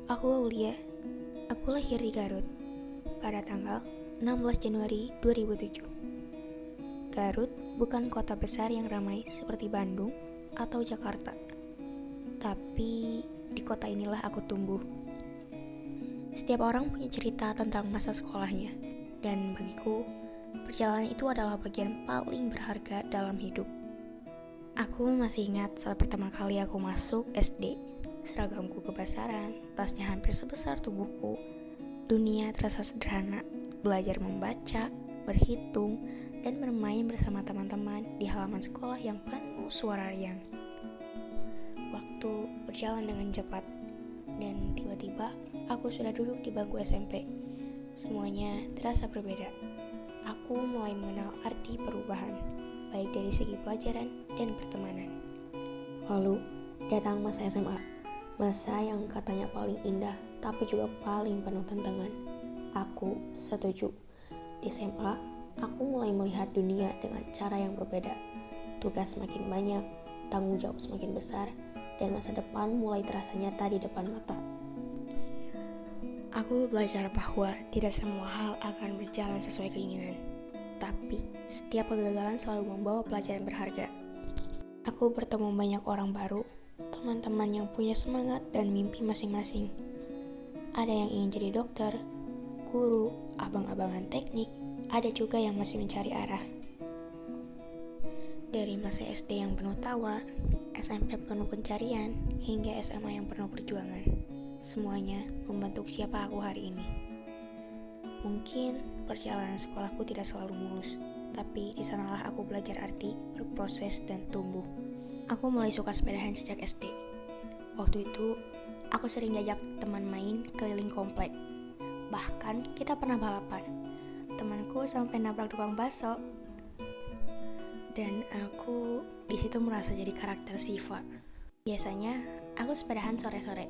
Aku Aulia. Aku lahir di Garut pada tanggal 16 Januari 2007. Garut bukan kota besar yang ramai seperti Bandung atau Jakarta. Tapi di kota inilah aku tumbuh. Setiap orang punya cerita tentang masa sekolahnya. Dan bagiku, perjalanan itu adalah bagian paling berharga dalam hidup. Aku masih ingat saat pertama kali aku masuk SD. Seragamku kebesaran, tasnya hampir sebesar tubuhku. Dunia terasa sederhana, belajar membaca, berhitung, dan bermain bersama teman-teman di halaman sekolah yang penuh suara riang. Waktu berjalan dengan cepat, dan tiba-tiba aku sudah duduk di bangku SMP. Semuanya terasa berbeda. Aku mulai mengenal arti perubahan, baik dari segi pelajaran dan pertemanan. Lalu datang masa SMA, masa yang katanya paling indah, tapi juga paling penuh tantangan. Aku setuju. Di SMA, aku mulai melihat dunia dengan cara yang berbeda. Tugas semakin banyak, tanggung jawab semakin besar, dan masa depan mulai terasa nyata di depan mata. Aku belajar bahwa tidak semua hal akan berjalan sesuai keinginan. Tapi, setiap kegagalan selalu membawa pelajaran berharga. Aku bertemu banyak orang baru, teman-teman yang punya semangat dan mimpi masing-masing. Ada yang ingin jadi dokter, guru, abang-abangan teknik, ada juga yang masih mencari arah. Dari masa SD yang penuh tawa, SMP penuh pencarian, hingga SMA yang penuh perjuangan. Semuanya membentuk siapa aku hari ini. Mungkin perjalanan sekolahku tidak selalu mulus, tapi di sanalah aku belajar arti, berproses, dan tumbuh. Aku mulai suka sepedahan sejak SD. Waktu itu, aku sering diajak teman main keliling komplek. Bahkan kita pernah balapan. Temanku sampai nabrak tukang bakso. Dan aku di situ merasa jadi karakter Siva. Biasanya aku sepedahan sore-sore.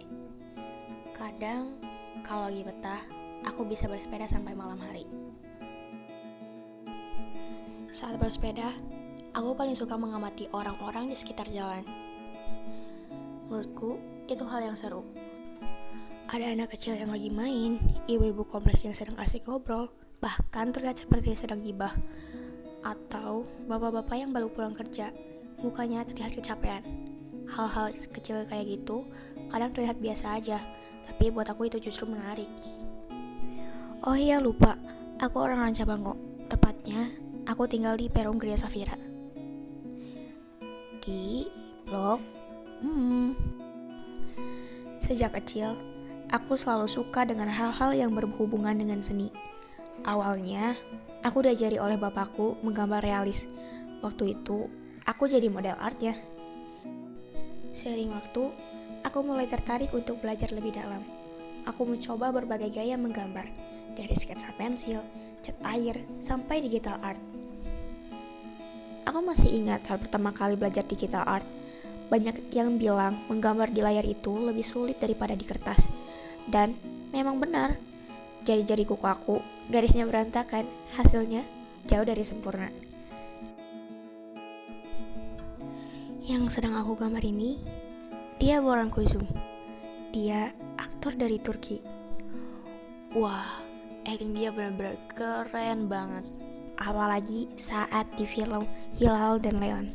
Kadang kalau lagi betah, aku bisa bersepeda sampai malam hari. Saat bersepeda, aku paling suka mengamati orang-orang di sekitar jalan. Menurutku, itu hal yang seru. Ada anak kecil yang lagi main, ibu-ibu kompleks yang sedang asik ngobrol, bahkan terlihat seperti sedang gibah. Atau bapak-bapak yang baru pulang kerja, mukanya terlihat kecapean. Hal-hal kecil kayak gitu kadang terlihat biasa aja, tapi buat aku itu justru menarik. Oh iya, lupa, aku orang Ranca Bangko. Tepatnya, aku tinggal di Perum Gria Safira. Di blok Sejak kecil, aku selalu suka dengan hal-hal yang berhubungan dengan seni. Awalnya, aku diajari oleh bapakku menggambar realis. Waktu itu, aku jadi model artnya. Seiring waktu, aku mulai tertarik untuk belajar lebih dalam. Aku mencoba berbagai gaya menggambar, dari sketsa pensil, cat air, sampai digital art. Aku masih ingat saat pertama kali belajar digital art, banyak yang bilang menggambar di layar itu lebih sulit daripada di kertas. Dan memang benar, jari-jari kuku aku garisnya berantakan, hasilnya jauh dari sempurna. Yang sedang aku gambar ini, dia Boran Kuzum. Dia aktor dari Turki. Wah, acting dia benar-benar keren banget. Apalagi saat di film Hilal dan Leon.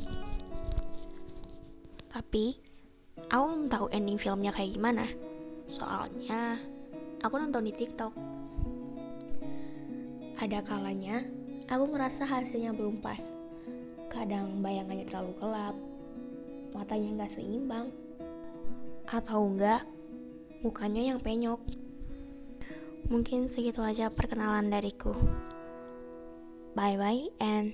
Tapi, aku belum tahu ending filmnya kayak gimana. Soalnya, aku nonton di TikTok. Ada kalanya, aku ngerasa hasilnya belum pas. Kadang bayangannya terlalu gelap, matanya gak seimbang, atau enggak, mukanya yang penyok. Mungkin segitu aja perkenalan dariku. Bye-bye and